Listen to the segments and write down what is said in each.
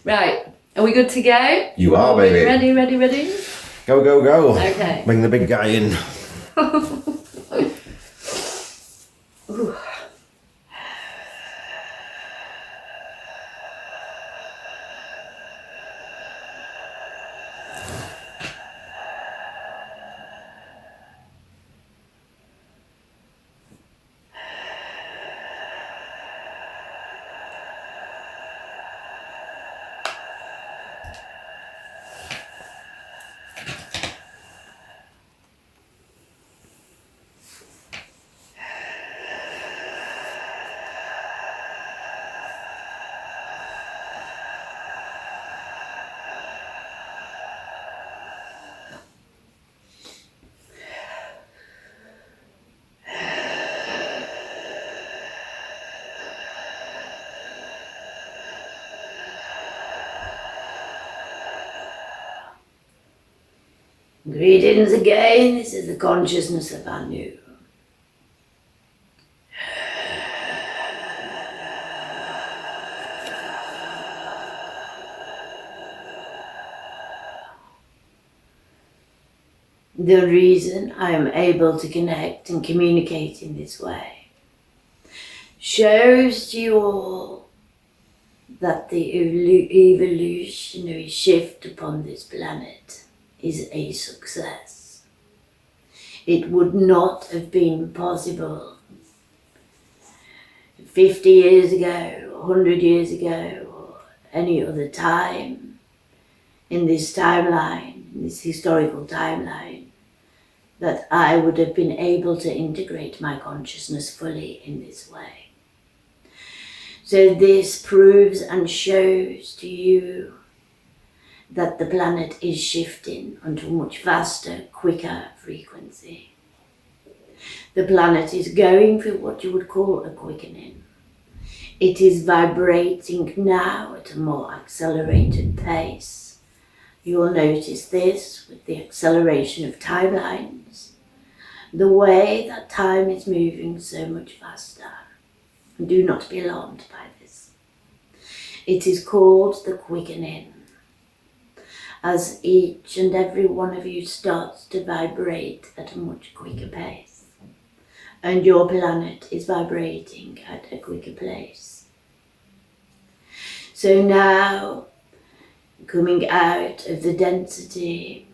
Right, are we good to go? You are, baby. Ready? Go, go, go. Okay. Bring the big guy in. Ooh. Greetings again, this is the consciousness of Anu. The reason I am able to connect and communicate in this way shows to you all that the evolutionary shift upon this planet is a success. It would not have been possible 50 years ago, 100 years ago, or any other time in this timeline, in this historical timeline, that I would have been able to integrate my consciousness fully in this way. So this proves and shows to you that the planet is shifting onto a much faster, quicker frequency. The planet is going through what you would call a quickening. It is vibrating now at a more accelerated pace. You will notice this with the acceleration of timelines, the way that time is moving so much faster. And do not be alarmed by this. It is called the quickening. As each and every one of you starts to vibrate at a much quicker pace. And your planet is vibrating at a quicker pace. So now, coming out of the density,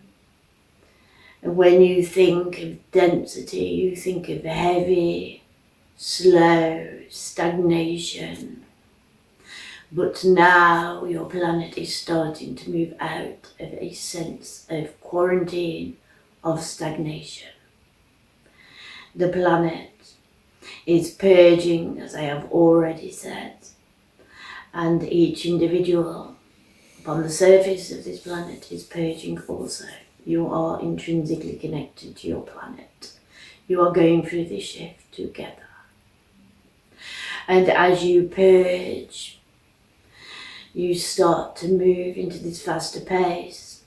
and when you think of density, you think of heavy, slow stagnation. But now your planet is starting to move out of a sense of quarantine, of stagnation. The planet is purging, as I have already said, and each individual upon the surface of this planet is purging also. You are intrinsically connected to your planet. You are going through this shift together. And as you purge, you start to move into this faster pace,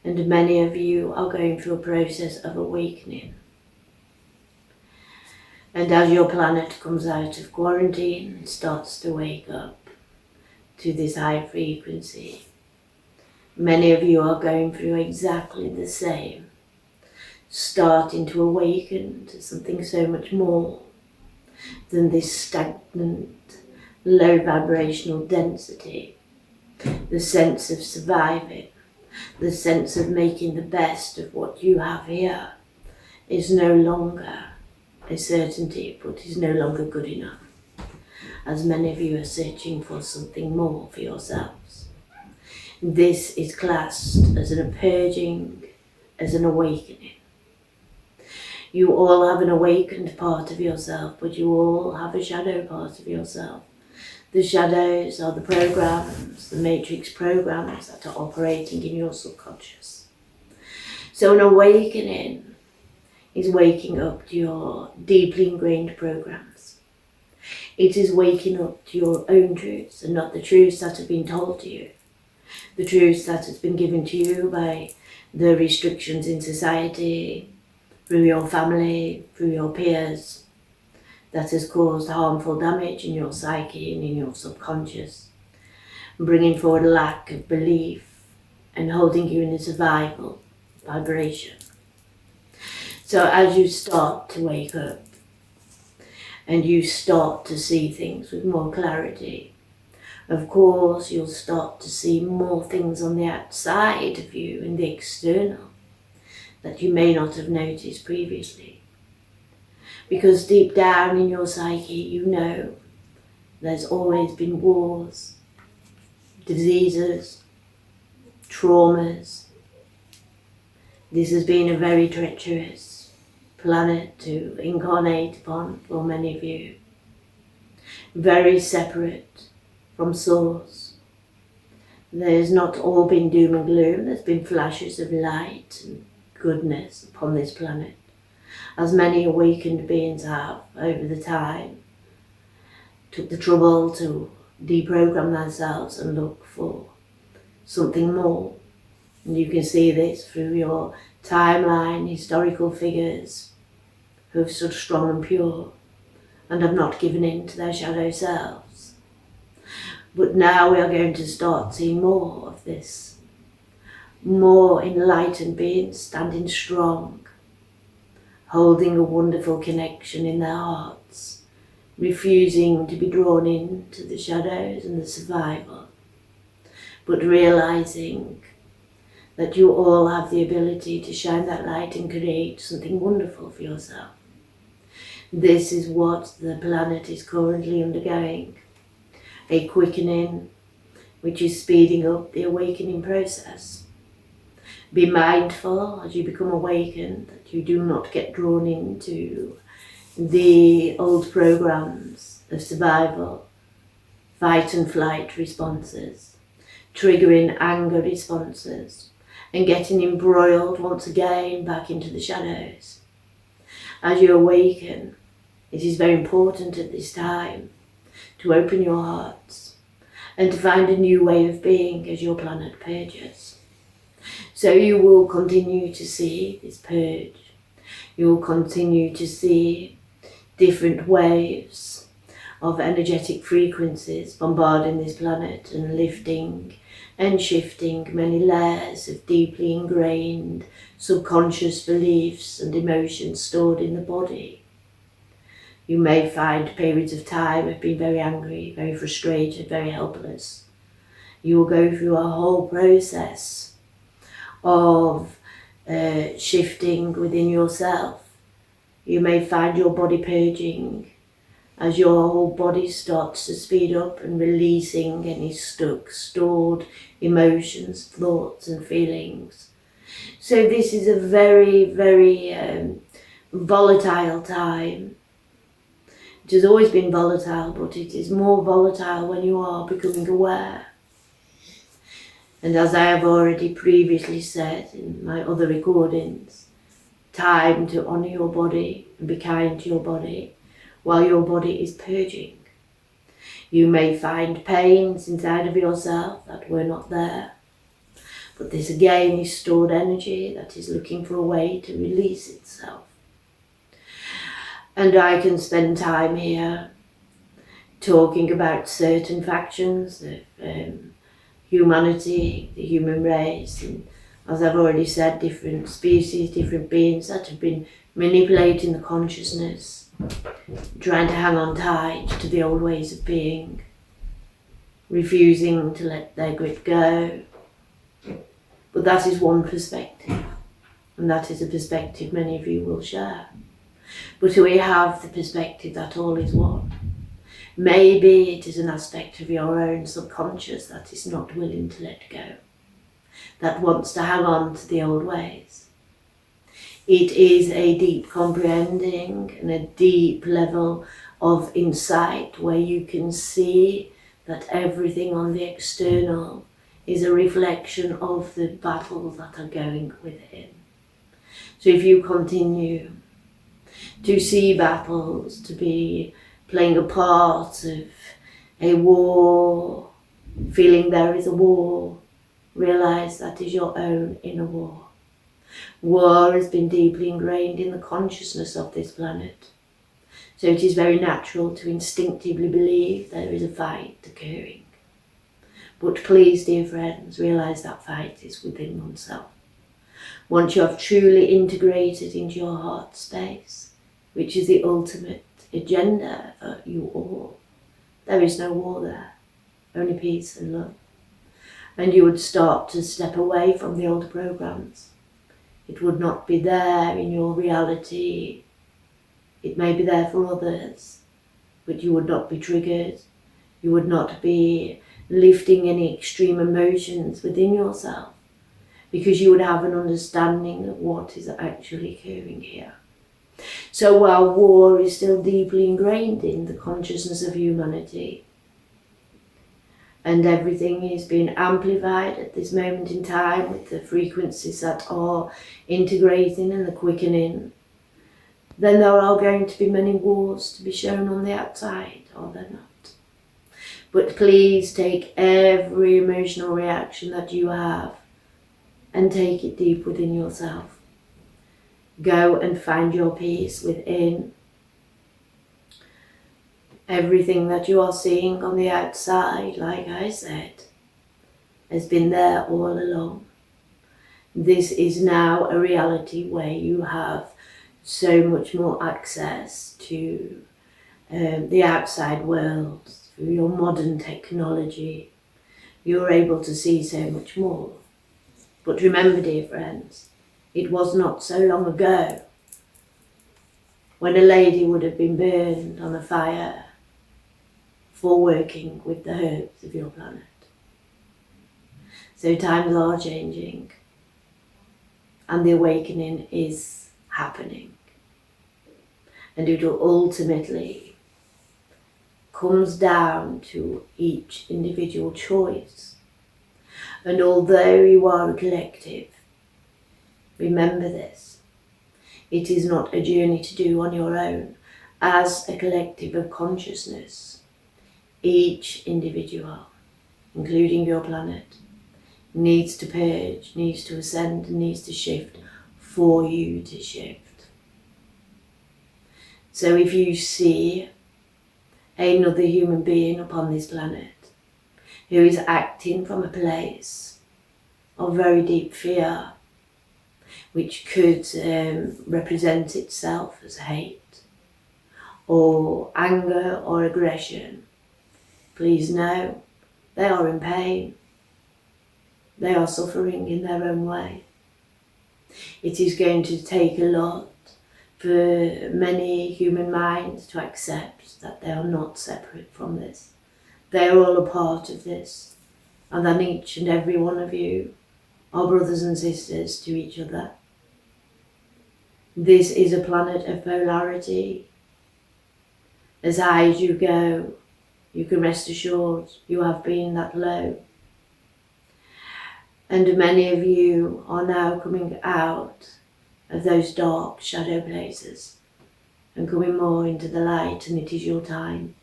and many of you are going through a process of awakening. And as your planet comes out of quarantine and starts to wake up to this high frequency, many of you are going through exactly the same, starting to awaken to something so much more than this stagnant, low vibrational density, the sense of surviving, the sense of making the best of what you have here is no longer a certainty, but is no longer good enough, as many of you are searching for something more for yourselves. This is classed as a purging, as an awakening. You all have an awakened part of yourself, but you all have a shadow part of yourself. The shadows are the programs, the matrix programs that are operating in your subconscious. So an awakening is waking up to your deeply ingrained programs. It is waking up to your own truths and not the truths that have been told to you. The truths that has been given to you by the restrictions in society, through your family, through your peers, that has caused harmful damage in your psyche and in your subconscious. bringing forward a lack of belief and holding you in a survival vibration. So as you start to wake up and you start to see things with more clarity, of course you'll start to see more things on the outside of you in the external that you may not have noticed previously. Because deep down in your psyche you know there's always been wars, diseases, traumas. This has been a very treacherous planet to incarnate upon for many of you. Very separate from source. There's not all been doom and gloom, there's been flashes of light and goodness upon this planet, as many awakened beings have over the time took the trouble to deprogram themselves and look for something more. And you can see this through your timeline, historical figures who have stood strong and pure and have not given in to their shadow selves. But now we are going to start seeing more of this, more enlightened beings standing strong, holding a wonderful connection in their hearts, refusing to be drawn into the shadows and the survival, but realizing that you all have the ability to shine that light and create something wonderful for yourself. This is what the planet is currently undergoing, a quickening which is speeding up the awakening process. Be mindful as you become awakened that you do not get drawn into the old programs of survival, fight and flight responses, triggering anger responses, and getting embroiled once again back into the shadows. As you awaken, it is very important at this time to open your hearts and to find a new way of being as your planet purges. So you will continue to see this purge. You will continue to see different waves of energetic frequencies bombarding this planet and lifting and shifting many layers of deeply ingrained subconscious beliefs and emotions stored in the body. You may find periods of time of being very angry, very frustrated, very helpless. You will go through a whole process of shifting within yourself. You may find your body purging as your whole body starts to speed up and releasing any stuck, stored emotions, thoughts and feelings. So this is a very, very volatile time. It has always been volatile, but it is more volatile when you are becoming aware. And as I have already previously said in my other recordings, time to honour your body and be kind to your body while your body is purging. You may find pains inside of yourself that were not there, but this again is stored energy that is looking for a way to release itself. And I can spend time here talking about certain factions of humanity, the human race, and as I've already said, different species, different beings that have been manipulating the consciousness, trying to hang on tight to the old ways of being, refusing to let their grip go. But that is one perspective, and that is a perspective many of you will share. But we have the perspective that all is one. Maybe it is an aspect of your own subconscious that is not willing to let go, that wants to hang on to the old ways. It is a deep comprehending and a deep level of insight where you can see that everything on the external is a reflection of the battles that are going within. So if you continue to see battles, to be playing a part of a war, feeling there is a war, realize that is your own inner war. War has been deeply ingrained in the consciousness of this planet. So it is very natural to instinctively believe there is a fight occurring. But please, dear friends, realise that fight is within oneself. Once you have truly integrated into your heart space, which is the ultimate agenda for you all, there is no war there, only peace and love. And you would start to step away from the old programs. It would not be there in your reality. It may be there for others, but you would not be triggered. You would not be lifting any extreme emotions within yourself, because you would have an understanding of what is actually occurring here. So while war is still deeply ingrained in the consciousness of humanity, and everything is being amplified at this moment in time with the frequencies that are integrating and the quickening, then there are going to be many wars to be shown on the outside, are there not? But please take every emotional reaction that you have and take it deep within yourself. Go and find your peace within. Everything that you are seeing on the outside, like I said, has been there all along. This is now a reality where you have so much more access to the outside world through your modern technology. You're able to see so much more. But remember, dear friends, it was not so long ago when a lady would have been burned on a fire for working with the herbs of your planet. So times are changing and the awakening is happening. And it will ultimately comes down to each individual choice. And although you are a collective, remember this, it is not a journey to do on your own. As a collective of consciousness, each individual, including your planet, needs to purge, needs to ascend, and needs to shift for you to shift. So if you see another human being upon this planet who is acting from a place of very deep fear, which could represent itself as hate or anger or aggression, please know they are in pain. They are suffering in their own way. It is going to take a lot for many human minds to accept that they are not separate from this. They are all a part of this, and that each and every one of you are brothers and sisters to each other. This is a planet of polarity. As high as you go, you can rest assured you have been that low. And many of you are now coming out of those dark shadow places and coming more into the light, and it is your time.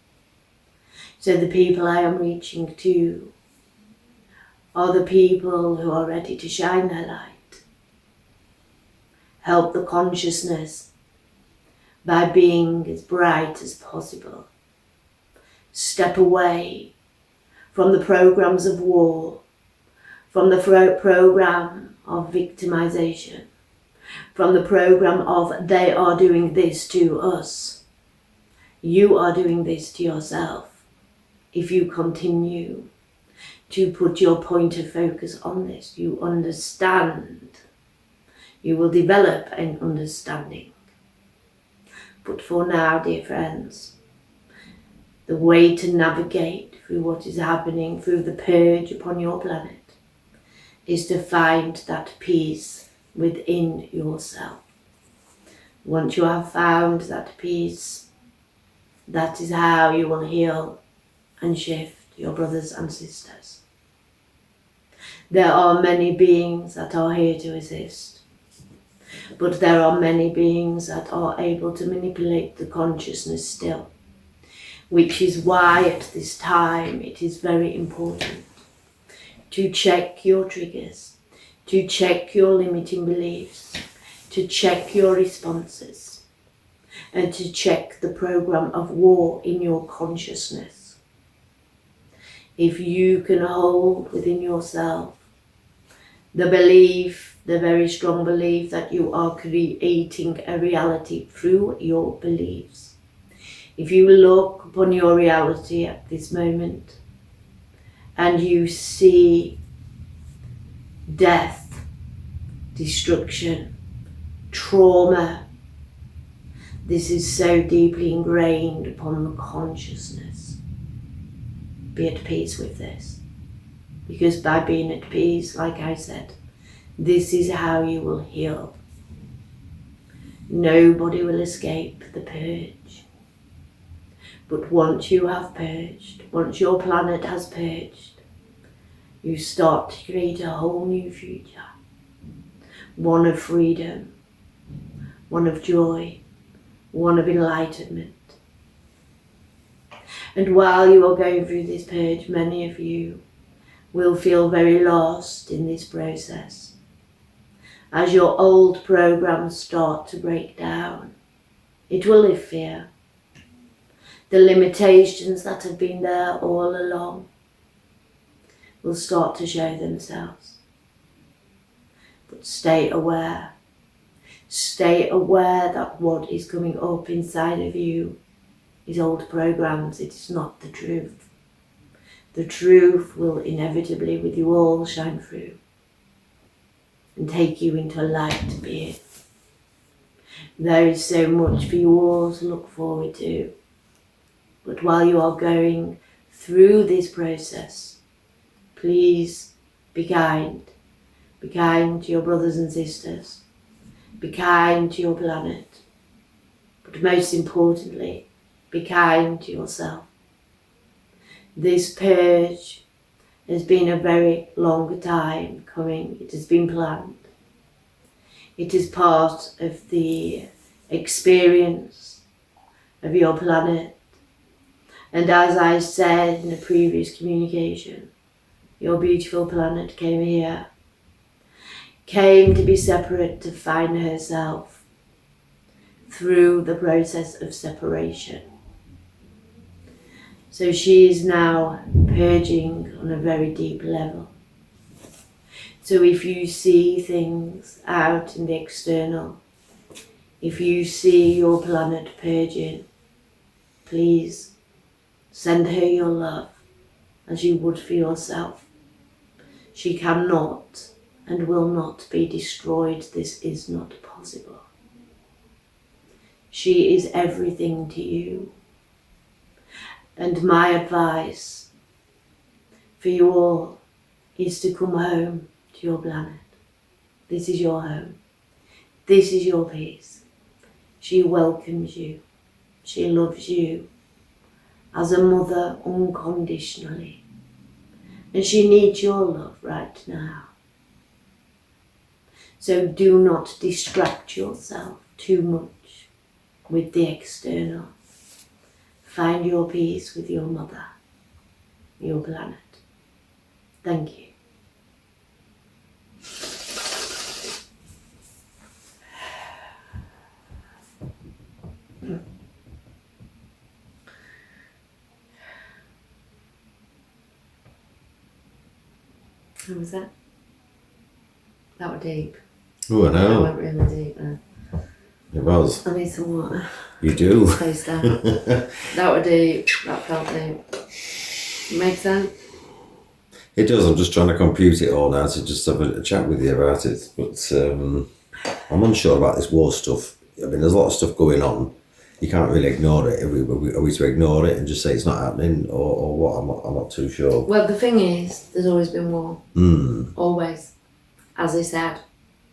So the people I am reaching to are the people who are ready to shine their light. Help the consciousness by being as bright as possible. Step away from the programs of war, from the program of victimization, from the program of they are doing this to us. You are doing this to yourself. If you continue to put your point of focus on this, you understand. You will develop an understanding. But for now, dear friends, the way to navigate through what is happening, through the purge upon your planet, is to find that peace within yourself. Once you have found that peace, that is how you will heal and shift your brothers and sisters. There are many beings that are here to assist, but there are many beings that are able to manipulate the consciousness still, which is why at this time it is very important to check your triggers, to check your limiting beliefs, to check your responses, and to check the program of war in your consciousness. if you can hold within yourself the belief, the very strong belief that you are creating a reality through your beliefs. If you look upon your reality at this moment and you see death, destruction, trauma, this is so deeply ingrained upon the consciousness. Be at peace with this. Because by being at peace, like I said, this is how you will heal. Nobody will escape the purge. But once you have purged, once your planet has purged, you start to create a whole new future. One of freedom, one of joy, one of enlightenment. And while you are going through this purge, many of you will feel very lost in this process. As your old programs start to break down, it will lift fear. The limitations that have been there all along will start to show themselves. But stay aware. Stay aware that what is coming up inside of you is old programs. It is not the truth. The truth will inevitably, with you all, shine through and take you into a light being. There is so much for you all to look forward to. But while you are going through this process, please be kind. Be kind to your brothers and sisters. Be kind to your planet. But most importantly, be kind to yourself. This purge has been a very long time coming. It has been planned. It is part of the experience of your planet. And as I said in a previous communication, your beautiful planet came here, came to be separate, to find herself through the process of separation. So she is now purging on a very deep level. So if you see things out in the external, if you see your planet purging, please send her your love as you would for yourself. She cannot and will not be destroyed. This is not possible. She is everything to you. And my advice for you all is to come home to your planet. This is your home. This is your peace. She welcomes you. She loves you as a mother unconditionally. And she needs your love right now. So do not distract yourself too much with the external. Find your peace with your mother, your planet. Thank you. How was that? That was deep. Oh, I know. That went really deep there. It was. I need some water. You do. Spaced out. That was deep. That felt deep. Make sense? It does. I'm just trying to compute it all now to just have a chat with you about it. But I'm unsure about this war stuff. I mean, there's a lot of stuff going on. You can't really ignore it. Are we to ignore it and just say it's not happening, or what? I'm not too sure. Well, the thing is, there's always been war. Always. As I said,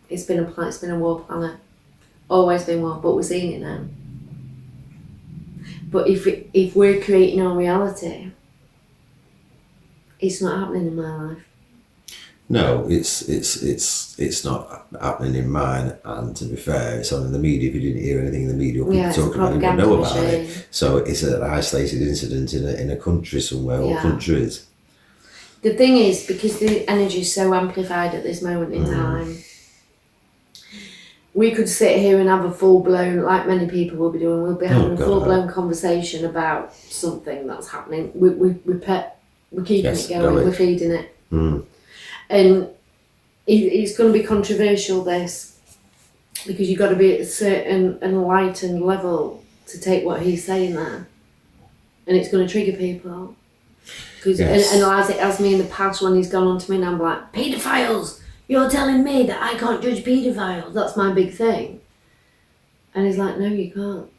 it's been a war planet. Always been war, but we're seeing it now. But if we're creating our reality, it's not happening in my life. No, it's not happening in mine. And to be fair, it's on in the media. If you didn't hear anything in the media, or people talking about it, you won't know about it. So it's an isolated incident in a country somewhere, or countries. The thing is, because the energy is so amplified at this moment in time, we could sit here and have a full-blown, like many people will be doing, we'll be having a full-blown conversation about something that's happening. We're keeping Yes, it going. We're feeding it. And it's going to be controversial, this, because you've got to be at a certain enlightened level to take what he's saying there. And it's going to trigger people. Cause, yes. and as it has me in the past when he's gone on to me and I'm like, paedophiles! You're telling me that I can't judge paedophiles? That's my big thing. And he's like, no, you can't.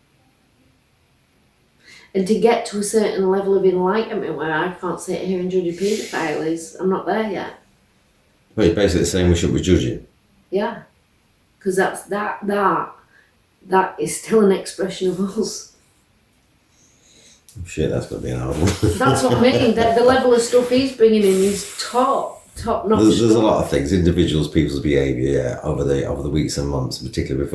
And to get to a certain level of enlightenment where I can't sit here and judge a paedophile is, I'm not there yet. Well, you're basically saying we shouldn't be judging. Yeah. Because that is still an expression of us. Shit, that's got to be an hard one. That's what I mean. The level of stuff he's bringing in is top notch. There's a lot of things, individuals, people's behaviour, over the weeks and months, particularly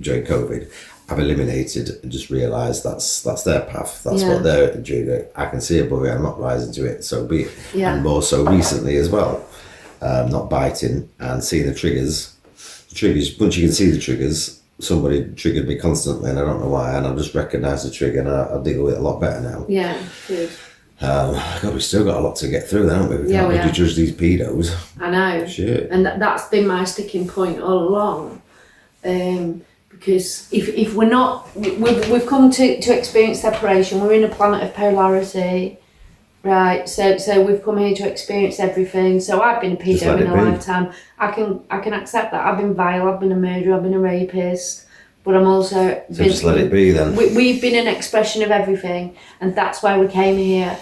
during COVID, I've eliminated and just realised that's their path. That's what they're doing. I can see above it. I'm not rising to it. So be it. Yeah. And more so recently as well, not biting and seeing the triggers. Once you can see the triggers. Somebody triggered me constantly and I don't know why, and I've just recognised the trigger and I deal with it a lot better now. Yeah, good. God, we've still got a lot to get through, haven't we? We can't really judge these pedos. I know. Shit. And that's been my sticking point all along. Because if we're not, we've come to experience separation. We're in a planet of polarity, right? So we've come here to experience everything. So I've been a pedo in a lifetime. I can accept that. I've been vile. I've been a murderer. I've been a rapist. But I'm also just let it be then. We've been an expression of everything, and that's why we came here.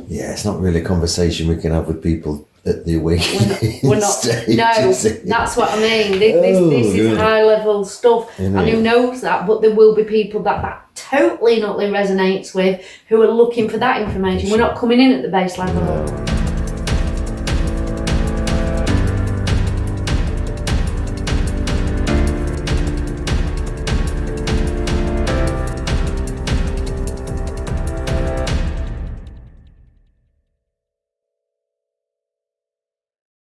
Yeah, it's not really a conversation we can have with people at the awakening. We're not. No, that's what I mean. This is high level stuff, and who knows that? But there will be people that totally resonates with, who are looking for that information. We're not coming in at the base level.